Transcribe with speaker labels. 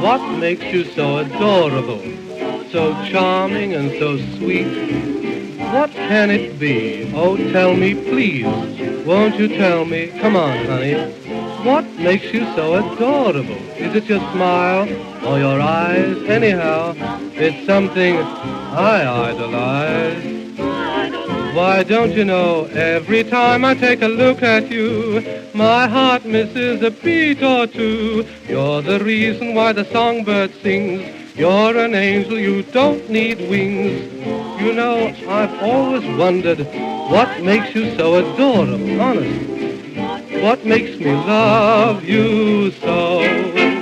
Speaker 1: What makes you so adorable, so charming and so sweet? What can it be? Oh, tell me, please. Won't you tell me? Come on, honey. What makes you so adorable? Is it your smile or your eyes? Anyhow, it's something I idolize. Why, don't you know, every time I take a look at you, my heart misses a beat or two. You're the reason why the songbird sings. You're an angel, you don't need wings. You know, I've always wondered what makes you so adorable, honest. What makes me love you so?